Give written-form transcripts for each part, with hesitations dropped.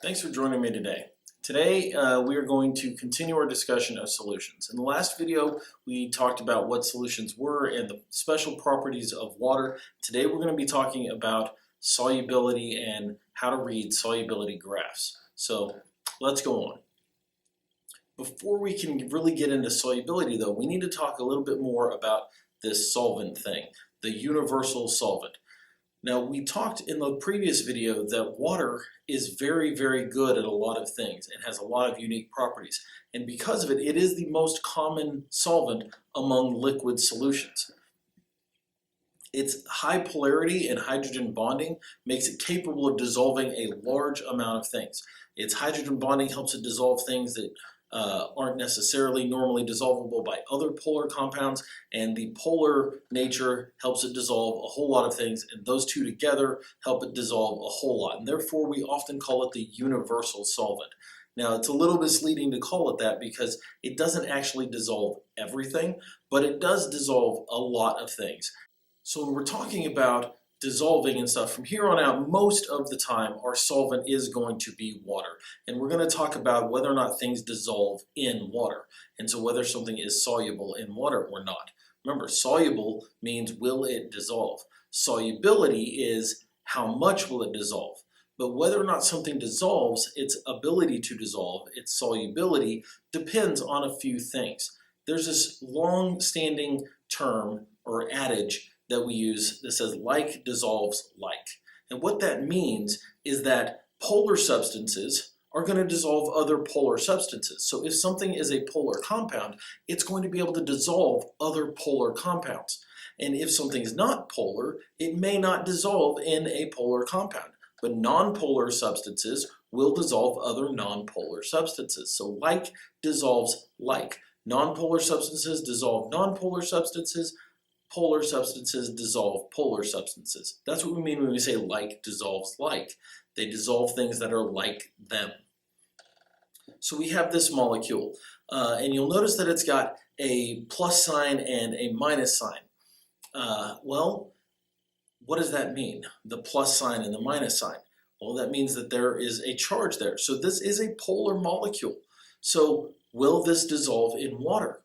Thanks for joining me today. Today we are going to continue our discussion of solutions. In the last video we talked about what solutions were and the special properties of water. Today we're going to be talking about solubility and how to read solubility graphs. So let's go on. Before we can really get into solubility though, we need to talk a little bit more about this solvent thing, the universal solvent. Now, we talked in the previous video that water is very, very good at a lot of things. It has a lot of unique properties. And because of it, it is the most common solvent among liquid solutions. Its high polarity and hydrogen bonding makes it capable of dissolving a large amount of things. Its hydrogen bonding helps it dissolve things that aren't necessarily normally dissolvable by other polar compounds, and the polar nature helps it dissolve a whole lot of things, and those two together help it dissolve a whole lot, and therefore we often call it the universal solvent. Now, it's a little misleading to call it that because it doesn't actually dissolve everything, but it does dissolve a lot of things. So when we're talking about dissolving and stuff, from here on out, most of the time our solvent is going to be water. And we're going to talk about whether or not things dissolve in water. And so whether something is soluble in water or not. Remember, soluble means will it dissolve. Solubility is how much will it dissolve. But whether or not something dissolves, its ability to dissolve, its solubility, depends on a few things. There's this long-standing term or adage that we use that says like dissolves like. And what that means is that polar substances are going to dissolve other polar substances. So if something is a polar compound, it's going to be able to dissolve other polar compounds. And if something is not polar, it may not dissolve in a polar compound. But nonpolar substances will dissolve other nonpolar substances. So like dissolves like. Nonpolar substances dissolve nonpolar substances. Polar substances dissolve polar substances. That's what we mean when we say like dissolves like. They dissolve things that are like them. So we have this molecule, and you'll notice that it's got a plus sign and a minus sign. Well, what does that mean? The plus sign and the minus sign? Well, that means that there is a charge there. So this is a polar molecule. So will this dissolve in water?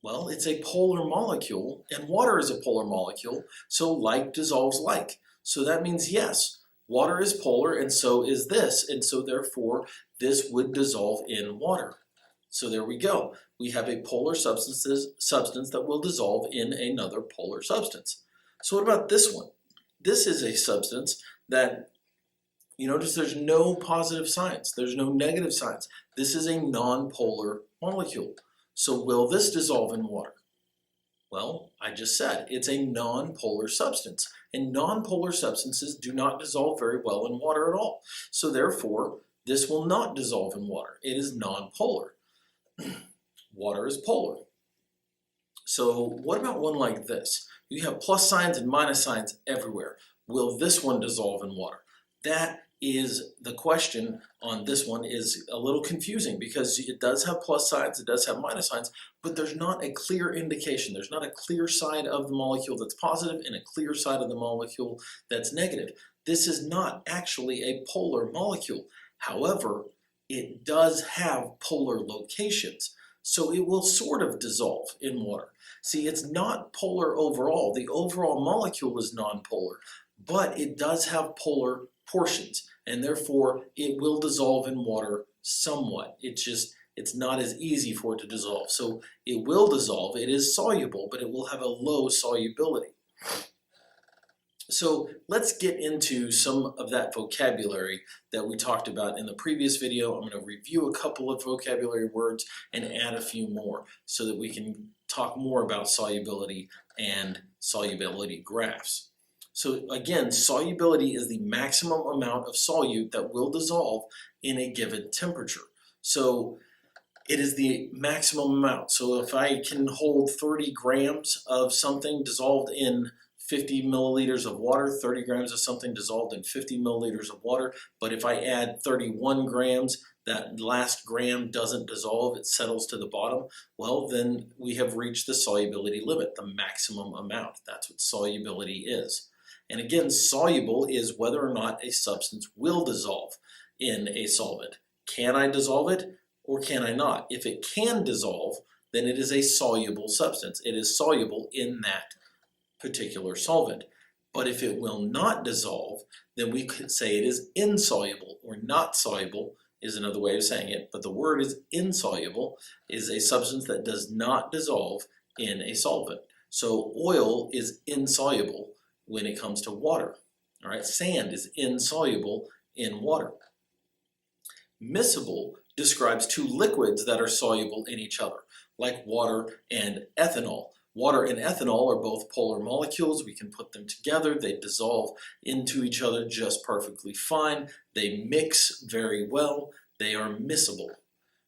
Well, it's a polar molecule, and water is a polar molecule, so like dissolves like. So that means yes, water is polar, and so is this, and so therefore this would dissolve in water. So there we go. We have a polar substance that will dissolve in another polar substance. So what about this one? This is a substance that, you notice there's no positive signs, there's no negative signs. This is a non-polar molecule. So will this dissolve in water? Well, I just said it's a non-polar substance, and non-polar substances do not dissolve very well in water at all. So therefore, this will not dissolve in water. It is non-polar. Water is polar. So what about one like this? You have plus signs and minus signs everywhere. Will this one dissolve in water? That is the question on this one is a little confusing because it does have plus signs, it does have minus signs, but there's not a clear indication. There's not a clear side of the molecule that's positive and a clear side of the molecule that's negative. This is not actually a polar molecule. However, it does have polar locations, so it will sort of dissolve in water. See, it's not polar overall. The overall molecule is non-polar, but it does have polar portions, and therefore it will dissolve in water somewhat. It's not as easy for it to dissolve. So it will dissolve, it is soluble, but it will have a low solubility. So let's get into some of that vocabulary that we talked about in the previous video. I'm going to review a couple of vocabulary words and add a few more so that we can talk more about solubility and solubility graphs. So again, solubility is the maximum amount of solute that will dissolve in a given temperature. So it is the maximum amount. So if I can hold 30 grams of something dissolved in 50 milliliters of water, 30 grams of something dissolved in 50 milliliters of water, but if I add 31 grams, that last gram doesn't dissolve, it settles to the bottom, well then we have reached the solubility limit, the maximum amount. That's what solubility is. And again, soluble is whether or not a substance will dissolve. in a solvent. Can I dissolve it or can I not? If it can dissolve, then it is a soluble substance. It is soluble in that particular solvent. But if it will not dissolve, then we could say it is insoluble, or not soluble is another way of saying it, but the word is insoluble, is a substance that does not dissolve in a solvent. So oil is insoluble when it comes to water. All right, sand is insoluble in water. Miscible describes two liquids that are soluble in each other, like water and ethanol. Water and ethanol are both polar molecules. We can put them together. They dissolve into each other just perfectly fine. They mix very well. They are miscible.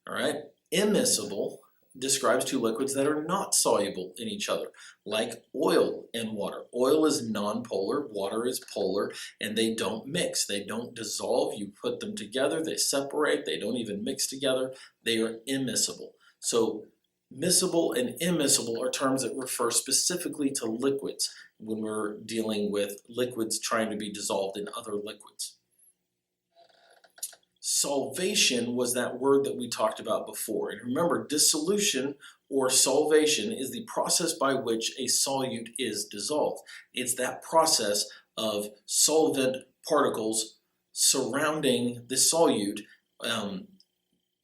All right. Immiscible describes two liquids that are not soluble in each other, like oil and water. Oil is nonpolar, water is polar, and they don't mix. They don't dissolve. You put them together, they separate. They don't even mix together. They are immiscible. So miscible and immiscible are terms that refer specifically to liquids when we're dealing with liquids trying to be dissolved in other liquids. Solvation was that word that we talked about before. And remember, dissolution or solvation is the process by which a solute is dissolved. It's that process of solvent particles surrounding the solute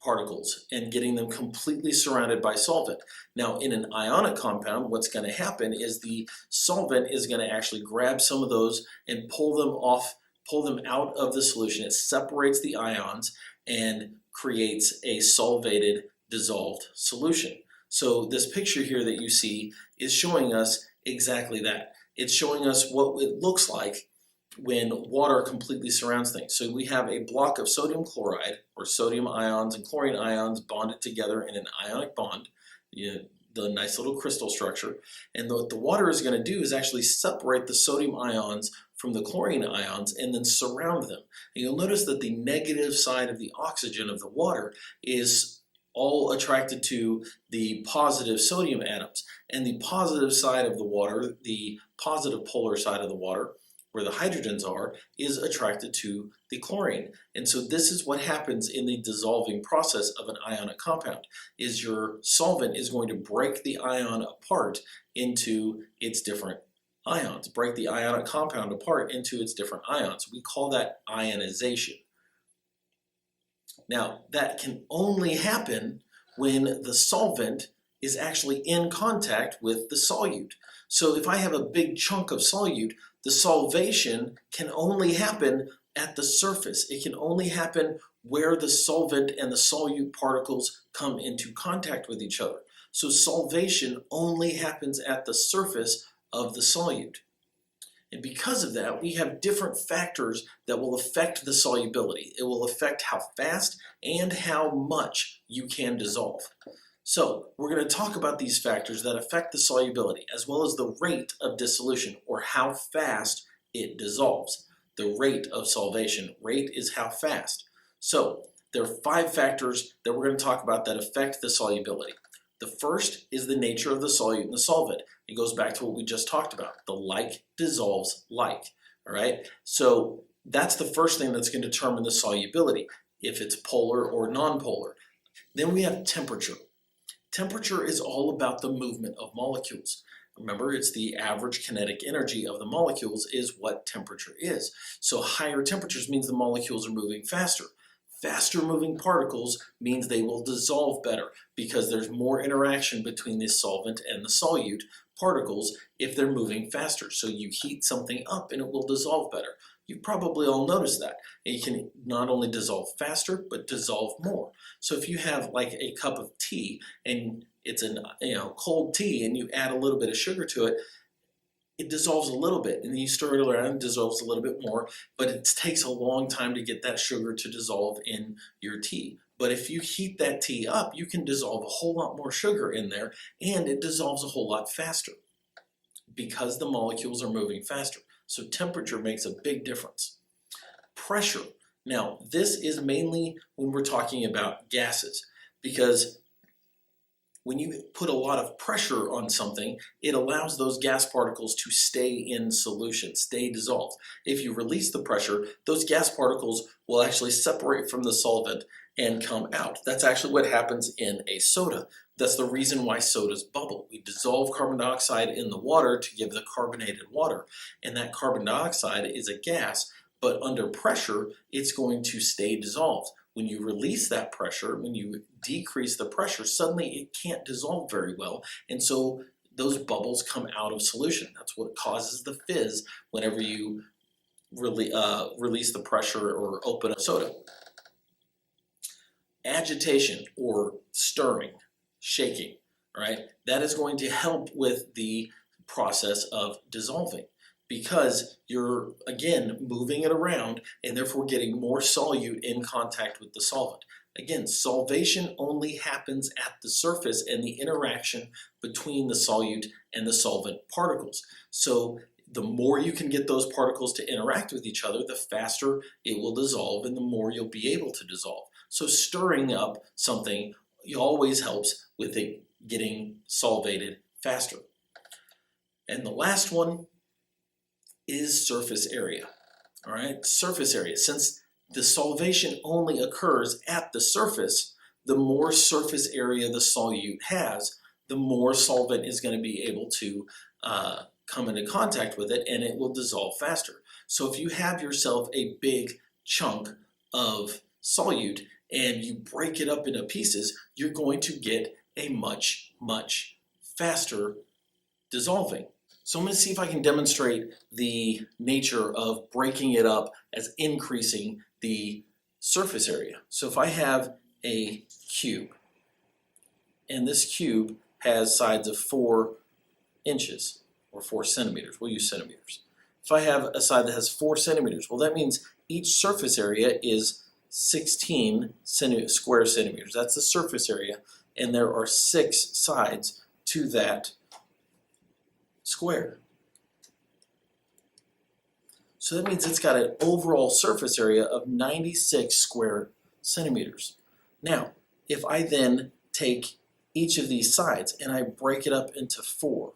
particles and getting them completely surrounded by solvent. Now, in an ionic compound, what's going to happen is the solvent is going to actually grab some of those and pull them out of the solution. It separates the ions and creates a solvated dissolved solution. So this picture here that you see is showing us exactly that. It's showing us what it looks like when water completely surrounds things. So we have a block of sodium chloride, or sodium ions and chlorine ions bonded together in an ionic bond, the nice little crystal structure. And what the water is going to do is actually separate the sodium ions from the chlorine ions and then surround them. And you'll notice that the negative side of the oxygen of the water is all attracted to the positive sodium atoms. And the positive side of the water, the positive polar side of the water, where the hydrogens are, is attracted to the chlorine. And so this is what happens in the dissolving process of an ionic compound, is your solvent is going to break the ion apart into its different ions, break the ionic compound apart into its different ions. We call that ionization. Now, that can only happen when the solvent is actually in contact with the solute. So if I have a big chunk of solute, the solvation can only happen at the surface. It can only happen where the solvent and the solute particles come into contact with each other. So solvation only happens at the surface of the solute. And because of that, we have different factors that will affect the solubility. It will affect how fast and how much you can dissolve. So we're going to talk about these factors that affect the solubility, as well as the rate of dissolution, or how fast it dissolves. The rate of solvation. Rate is how fast. So there are 5 factors that we're going to talk about that affect the solubility. The first is the nature of the solute and the solvent. It goes back to what we just talked about. The like dissolves like. All right. So that's the first thing that's going to determine the solubility, if it's polar or nonpolar. Then we have temperature. Temperature is all about the movement of molecules. Remember, it's the average kinetic energy of the molecules is what temperature is. So higher temperatures means the molecules are moving faster. Faster moving particles means they will dissolve better because there's more interaction between the solvent and the solute particles if they're moving faster. So you heat something up and it will dissolve better. You've probably all noticed that. It can not only dissolve faster, but dissolve more. So if you have like a cup of tea and it's a cold tea and you add a little bit of sugar to it, it dissolves a little bit, and then you stir it around and it dissolves a little bit more, but it takes a long time to get that sugar to dissolve in your tea. But if you heat that tea up, you can dissolve a whole lot more sugar in there, and it dissolves a whole lot faster because the molecules are moving faster. So temperature makes a big difference. Pressure. Now, this is mainly when we're talking about gases, because When you put a lot of pressure on something, it allows those gas particles to stay in solution, stay dissolved. If you release the pressure, those gas particles will actually separate from the solvent and come out. That's actually what happens in a soda. That's the reason why sodas bubble. We dissolve carbon dioxide in the water to give the carbonated water. And that carbon dioxide is a gas, but under pressure, it's going to stay dissolved. When you release that pressure, when you decrease the pressure, suddenly it can't dissolve very well. And so those bubbles come out of solution. That's what causes the fizz whenever you release the pressure or open a soda. Agitation or stirring, shaking, right? That is going to help with the process of dissolving, because you're, again, moving it around and therefore getting more solute in contact with the solvent. Again, solvation only happens at the surface and the interaction between the solute and the solvent particles. So the more you can get those particles to interact with each other, the faster it will dissolve and the more you'll be able to dissolve. So stirring up something always helps with it getting solvated faster. And the last one is surface area. All right, surface area. Since the solvation only occurs at the surface, the more surface area the solute has, the more solvent is going to be able to come into contact with it, and it will dissolve faster. So if you have yourself a big chunk of solute and you break it up into pieces, you're going to get a much, much faster dissolving. So I'm going to see if I can demonstrate the nature of breaking it up as increasing the surface area. So if I have a cube, and this cube has sides of 4 inches, or 4 centimeters, we'll use centimeters. If I have a side that has 4 centimeters, well, that means each surface area is 16 square centimeters. That's the surface area, and there are 6 sides to that square. So that means it's got an overall surface area of 96 square centimeters. Now, if I then take each of these sides and I break it up into 4,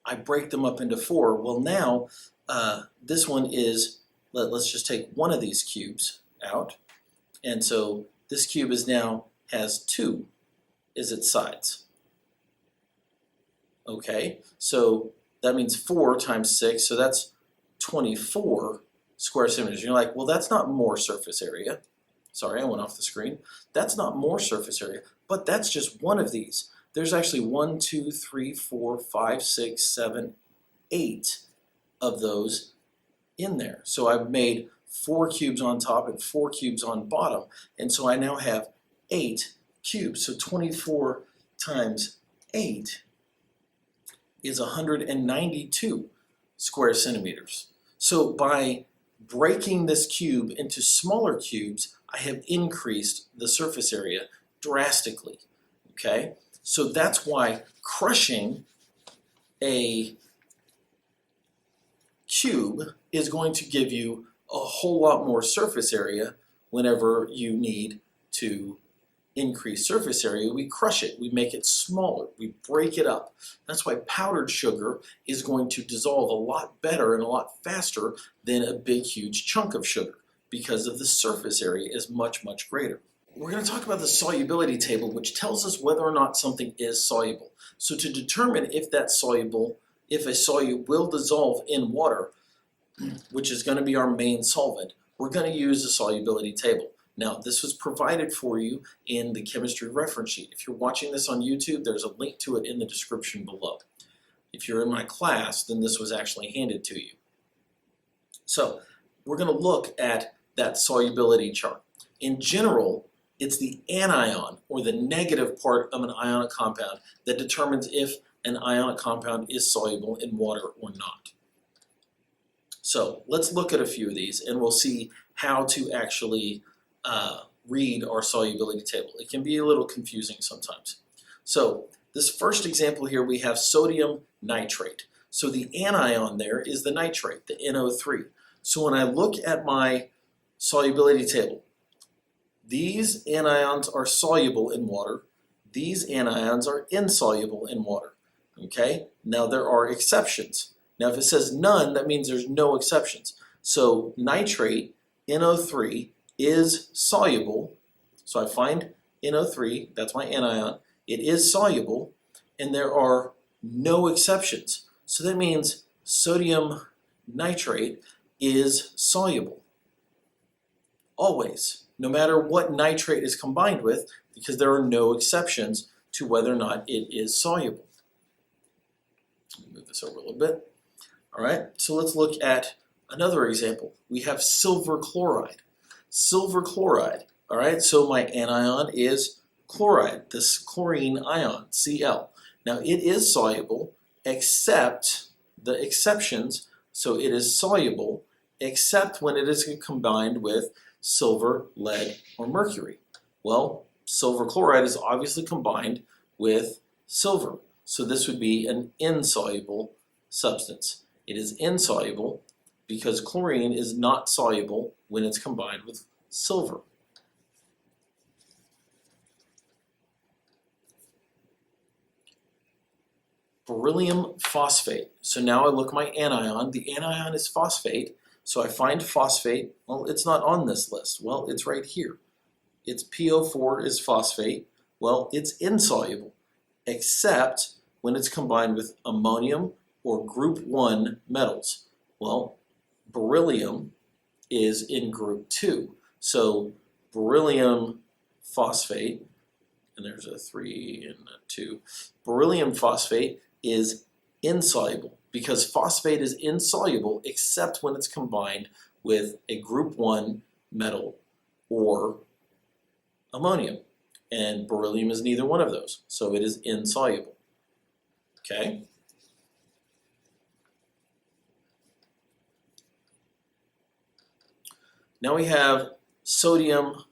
I break them up into 4. Well, now this one is, let's just take one of these cubes out, and so this cube is now has 2 as its sides. Okay, so that means 4 times 6, so that's 24 square centimeters. You're like, well, that's not more surface area. Sorry, I went off the screen. That's not more surface area, but that's just one of these. There's actually 1, 2, 3, 4, 5, 6, 7, 8 of those in there. So I've made 4 cubes on top and 4 cubes on bottom, and so I now have 8 cubes. So 24 times 8 is 192 square centimeters. So by breaking this cube into smaller cubes, I have increased the surface area drastically. Okay, so that's why crushing a cube is going to give you a whole lot more surface area whenever you need to increase surface area. We crush it, we make it smaller, we break it up. That's why powdered sugar is going to dissolve a lot better and a lot faster than a big huge chunk of sugar, because of the surface area is much, much greater. We're going to talk about the solubility table, which tells us whether or not something is soluble. So to determine if that's soluble, if a solute will dissolve in water, which is going to be our main solvent, we're going to use the solubility table. Now, this was provided for you in the chemistry reference sheet. If you're watching this on YouTube, there's a link to it in the description below. If you're in my class, then this was actually handed to you. So we're going to look at that solubility chart. In general, it's the anion, or the negative part of an ionic compound, that determines if an ionic compound is soluble in water or not. So let's look at a few of these, and we'll see how to actually read our solubility table. It can be a little confusing sometimes. So this first example here, we have sodium nitrate. So the anion there is the nitrate, the NO3. So when I look at my solubility table, These anions are soluble in water. These anions are insoluble in water. Okay? Now there are exceptions. Now if it says none, that means there's no exceptions. So nitrate, NO3, is soluble. So I find NO3, that's my anion. It is soluble, and there are no exceptions. So that means sodium nitrate is soluble. Always, no matter what nitrate is combined with, because there are no exceptions to whether or not it is soluble. Move this over a little bit. All right, so let's look at another example. We have silver chloride. Silver chloride, all right, so my anion is chloride, this chlorine ion, Cl. Now it is soluble, except the exceptions, so it is soluble, except when it is combined with silver, lead, or mercury. Well, silver chloride is obviously combined with silver, so this would be an insoluble substance. It is insoluble because chlorine is not soluble when it's combined with silver. Beryllium phosphate. So now I look at my anion. The anion is phosphate. So I find phosphate. Well, it's not on this list. Well, it's right here. Its PO4 is phosphate. Well, it's insoluble, except when it's combined with ammonium or group 1 metals. Well, beryllium is in group 2. So beryllium phosphate, and there's a 3 and a 2. Beryllium phosphate is insoluble because phosphate is insoluble except when it's combined with a group 1 metal or ammonium. And beryllium is neither one of those, so it is insoluble. Okay? Now we have sodium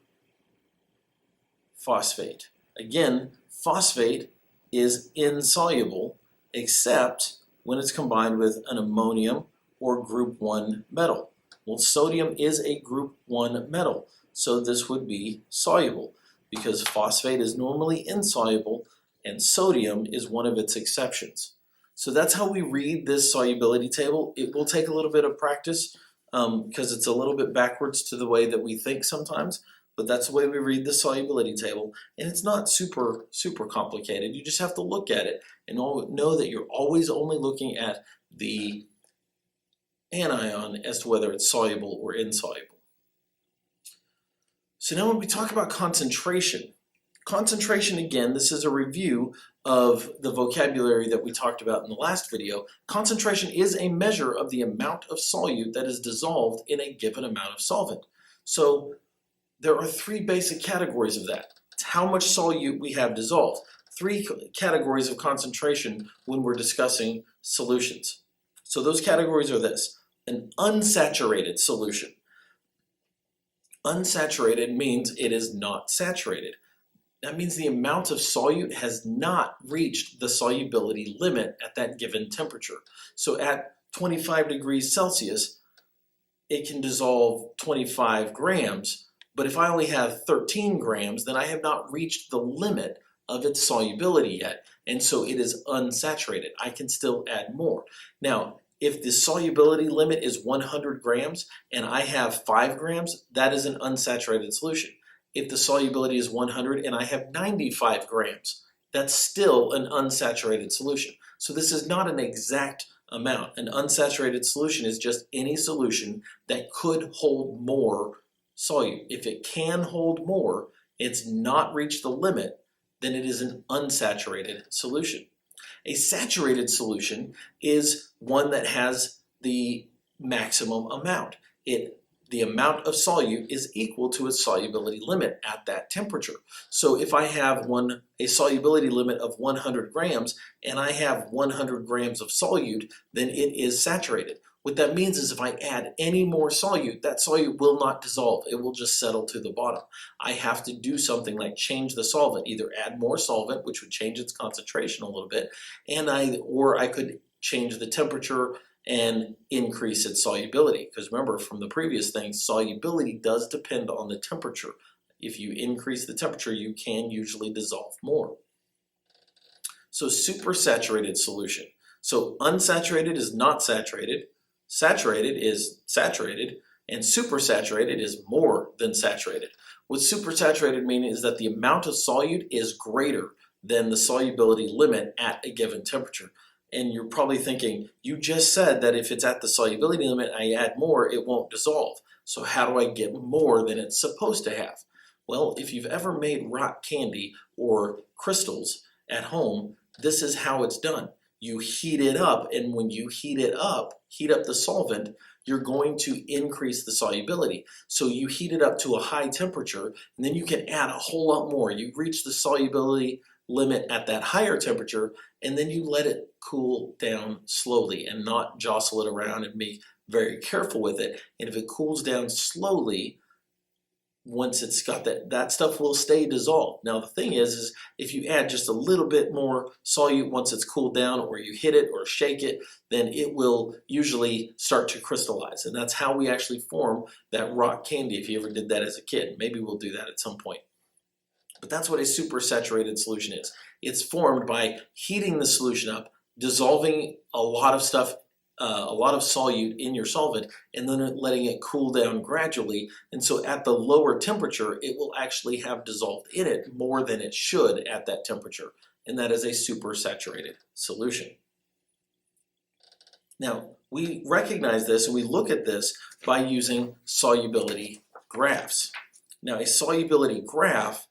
phosphate. Again, phosphate is insoluble except when it's combined with an ammonium or group 1 metal. Well, sodium is a group 1 metal, so this would be soluble because phosphate is normally insoluble and sodium is one of its exceptions. So that's how we read this solubility table. It will take a little bit of practice because it's a little bit backwards to the way that we think sometimes, but that's the way we read the solubility table, and it's not super complicated. You just have to look at it and know that you're always only looking at the anion as to whether it's soluble or insoluble. So now when we talk about concentration, again, this is a review of the vocabulary that we talked about in the last video. Concentration is a measure of the amount of solute that is dissolved in a given amount of solvent. So there are 3 basic categories of that. It's how much solute we have dissolved. 3 categories of concentration when we're discussing solutions. So those categories are this: an unsaturated solution. Unsaturated means it is not saturated. That means the amount of solute has not reached the solubility limit at that given temperature. So at 25 degrees Celsius, it can dissolve 25 grams, but if I only have 13 grams, then I have not reached the limit of its solubility yet, and so it is unsaturated. I can still add more. Now, if the solubility limit is 100 grams and I have 5 grams, that is an unsaturated solution. If the solubility is 100 and I have 95 grams, that's still an unsaturated solution. So this is not an exact amount. An unsaturated solution is just any solution that could hold more solute. If it can hold more, it's not reached the limit, then it is an unsaturated solution. A saturated solution is one that has the maximum amount. The amount of solute is equal to its solubility limit at that temperature. So if I have a solubility limit of 100 grams and I have 100 grams of solute, then it is saturated. What that means is if I add any more solute, that solute will not dissolve. It will just settle to the bottom. I have to do something like change the solvent, either add more solvent, which would change its concentration a little bit, or I could change the temperature and increase its solubility. Because remember from the previous thing, solubility does depend on the temperature. if you increase the temperature, you can usually dissolve more. So supersaturated solution. So unsaturated is not saturated, saturated is saturated, and supersaturated is more than saturated. What supersaturated means is that the amount of solute is greater than the solubility limit at a given temperature. And you're probably thinking, you just said that if it's at the solubility limit and I add more, it won't dissolve. So how do I get more than it's supposed to have? Well, if you've ever made rock candy or crystals at home, this is how it's done. You heat it up, and when you heat up the solvent, you're going to increase the solubility. So you heat it up to a high temperature, and then you can add a whole lot more. You reach the solubility limit at that higher temperature, and then you let it cool down slowly and not jostle it around, and be very careful with it. And if it cools down slowly, once it's got that stuff will stay dissolved. Now the thing is if you add just a little bit more solute once it's cooled down, or you hit it or shake it, then it will usually start to crystallize. And that's how we actually form that rock candy, if you ever did that as a kid. Maybe we'll do that at some point. But that's what a supersaturated solution is. It's formed by heating the solution up, dissolving a lot of stuff, a lot of solute in your solvent, and then letting it cool down gradually. And so at the lower temperature, it will actually have dissolved in it more than it should at that temperature. And that is a supersaturated solution. Now, we recognize this and we look at this by using solubility graphs. Now, a solubility graph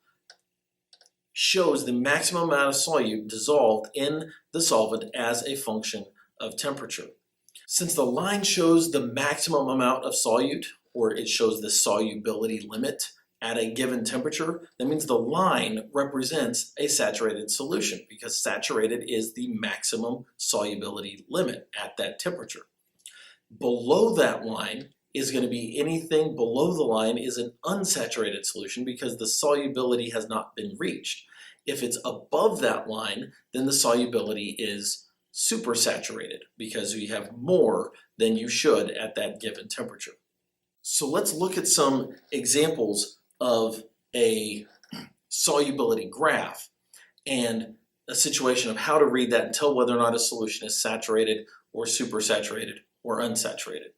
shows the maximum amount of solute dissolved in the solvent as a function of temperature. Since the line shows the maximum amount of solute, or it shows the solubility limit at a given temperature, that means the line represents a saturated solution, because saturated is the maximum solubility limit at that temperature. Below that line is going to be anything below the line is an unsaturated solution, because the solubility has not been reached. If it's above that line, then the solubility is supersaturated, because we have more than you should at that given temperature. So let's look at some examples of a solubility graph and a situation of how to read that and tell whether or not a solution is saturated or supersaturated or unsaturated.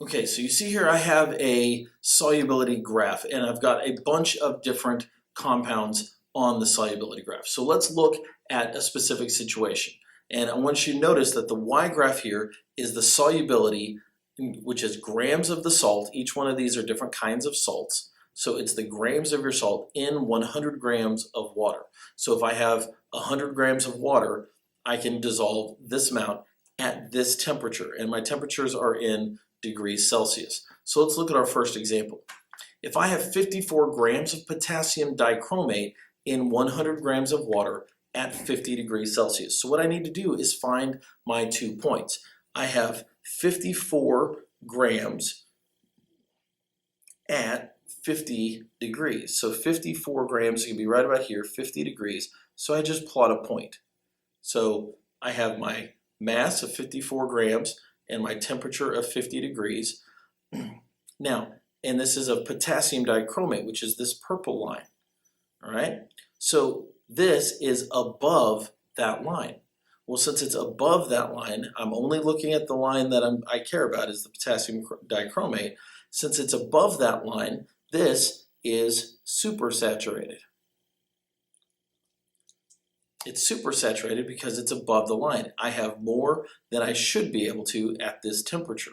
Okay, so you see here I have a solubility graph, and I've got a bunch of different compounds on the solubility graph. So let's look at a specific situation. And I want you to notice that the Y graph here is the solubility, which is grams of the salt. Each one of these are different kinds of salts. So it's the grams of your salt in 100 grams of water. So if I have 100 grams of water, I can dissolve this amount at this temperature. And my temperatures are in degrees Celsius. So let's look at our first example. If I have 54 grams of potassium dichromate in 100 grams of water at 50 degrees Celsius. So what I need to do is find my 2 points. I have 54 grams at 50 degrees. So 54 grams is going to be right about here, 50 degrees. So I just plot a point. So I have my mass of 54 grams and my temperature of 50 degrees. Now, and this is of potassium dichromate, which is this purple line. All right? So this is above that line. Well, since it's above that line, I'm only looking at the line that I care about is the potassium dichromate. Since it's above that line, this is supersaturated. It's supersaturated because it's above the line. I have more than I should be able to at this temperature.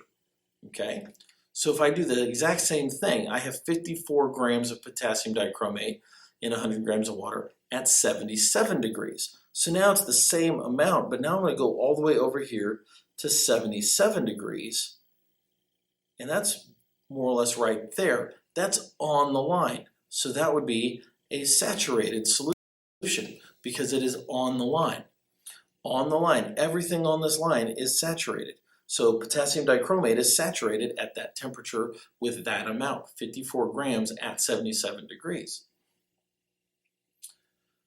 Okay? So if I do the exact same thing, I have 54 grams of potassium dichromate in 100 grams of water at 77 degrees. So now it's the same amount, but now I'm going to go all the way over here to 77 degrees. And that's more or less right there. That's on the line. So that would be a saturated solution because it is on the line. On the line, everything on this line is saturated. So potassium dichromate is saturated at that temperature with that amount, 54 grams at 77 degrees.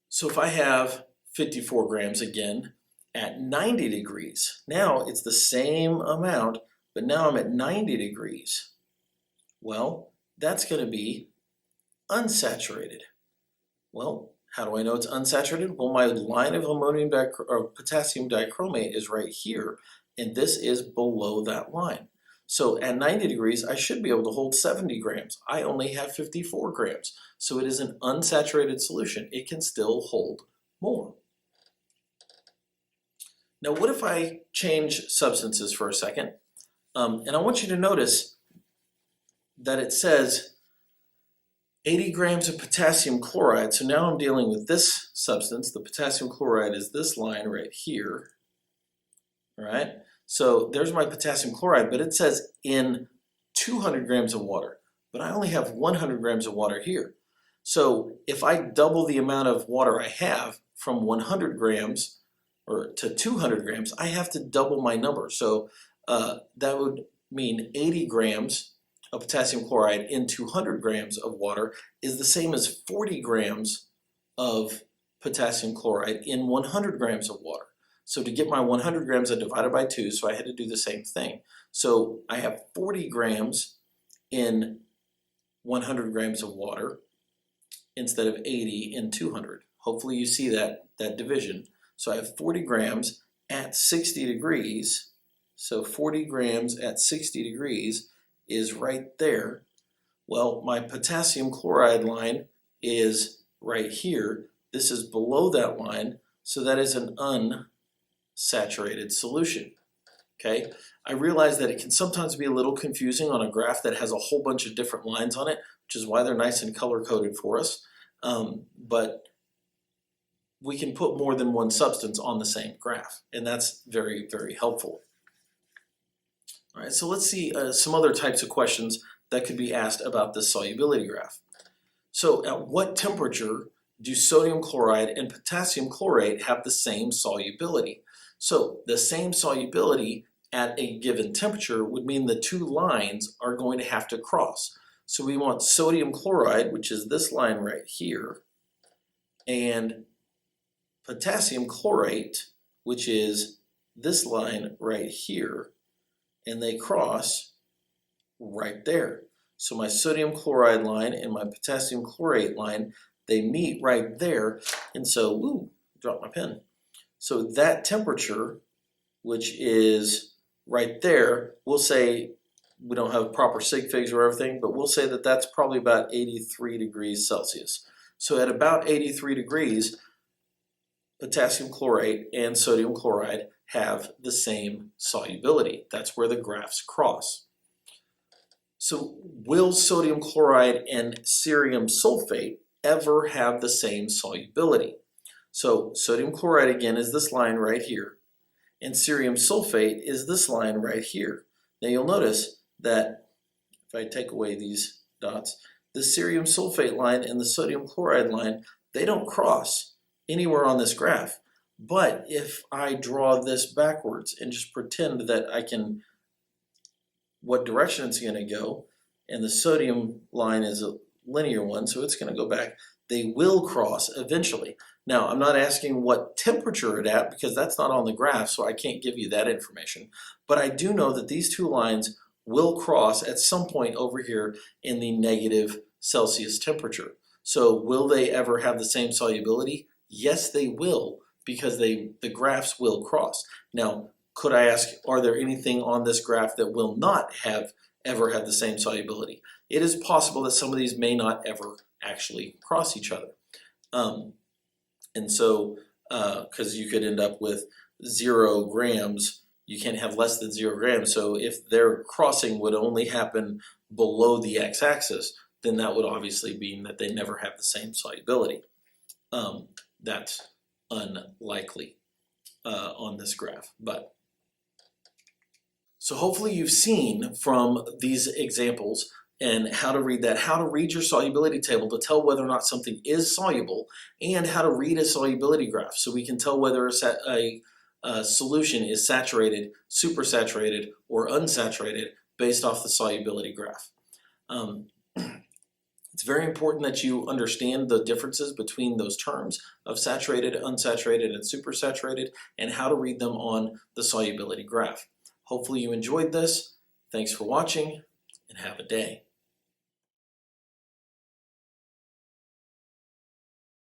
So if I have 54 grams again at 90 degrees, now it's the same amount, but now I'm at 90 degrees. Well, that's going to be unsaturated. Well, how do I know it's unsaturated? Well, my line of potassium dichromate is right here, and this is below that line. So at 90 degrees, I should be able to hold 70 grams. I only have 54 grams. So it is an unsaturated solution. It can still hold more. Now, what if I change substances for a second? And I want you to notice that it says 80 grams of potassium chloride. So now I'm dealing with this substance. The potassium chloride is this line right here. All right? So there's my potassium chloride, but it says in 200 grams of water. But I only have 100 grams of water here. So if I double the amount of water I have from 100 grams or to 200 grams, I have to double my number. So that would mean 80 grams of potassium chloride in 200 grams of water is the same as 40 grams of potassium chloride in 100 grams of water. So to get my 100 grams, I divided by 2, so I had to do the same thing. So I have 40 grams in 100 grams of water instead of 80 in 200. Hopefully you see that division. So I have 40 grams at 60 degrees. So 40 grams at 60 degrees is right there. Well, my potassium chloride line is right here. This is below that line, so that is an unsaturated solution. Okay, I realize that it can sometimes be a little confusing on a graph that has a whole bunch of different lines on it, which is why they're nice and color-coded for us. But we can put more than one substance on the same graph, and that's very, very helpful. All right, so let's see some other types of questions that could be asked about this solubility graph. So at what temperature do sodium chloride and potassium chlorate have the same solubility? So the same solubility at a given temperature would mean the two lines are going to have to cross. So we want sodium chloride, which is this line right here, and potassium chlorate, which is this line right here, and they cross right there. So my sodium chloride line and my potassium chlorate line, they meet right there, and so, ooh, dropped my pen. So that temperature, which is right there, we'll say, we don't have proper sig figs or everything, but we'll say that that's probably about 83 degrees Celsius. So at about 83 degrees, potassium chlorate and sodium chloride have the same solubility. That's where the graphs cross. So will sodium chloride and cerium sulfate ever have the same solubility? So sodium chloride again is this line right here, and cerium sulfate is this line right here. Now you'll notice that if I take away these dots, the cerium sulfate line and the sodium chloride line, they don't cross anywhere on this graph. But if I draw this backwards and just pretend that I can, what direction it's going to go, and the sodium line is a linear one, so it's going to go back, they will cross eventually. Now, I'm not asking what temperature it's at because that's not on the graph, so I can't give you that information. But I do know that these two lines will cross at some point over here in the negative Celsius temperature. So will they ever have the same solubility? Yes, they will, because the graphs will cross. Now, could I ask, are there anything on this graph that will not ever have the same solubility? It is possible that some of these may not ever actually cross each other. And so, because you could end up with 0 grams, you can't have less than 0 grams. So if their crossing would only happen below the x-axis, then that would obviously mean that they never have the same solubility. That's unlikely on this graph. So hopefully you've seen from these examples and how to read that, how to read your solubility table to tell whether or not something is soluble, and how to read a solubility graph so we can tell whether a solution is saturated, supersaturated, or unsaturated based off the solubility graph. It's very important that you understand the differences between those terms of saturated, unsaturated, and supersaturated, and how to read them on the solubility graph. Hopefully you enjoyed this. Thanks for watching, and have a day.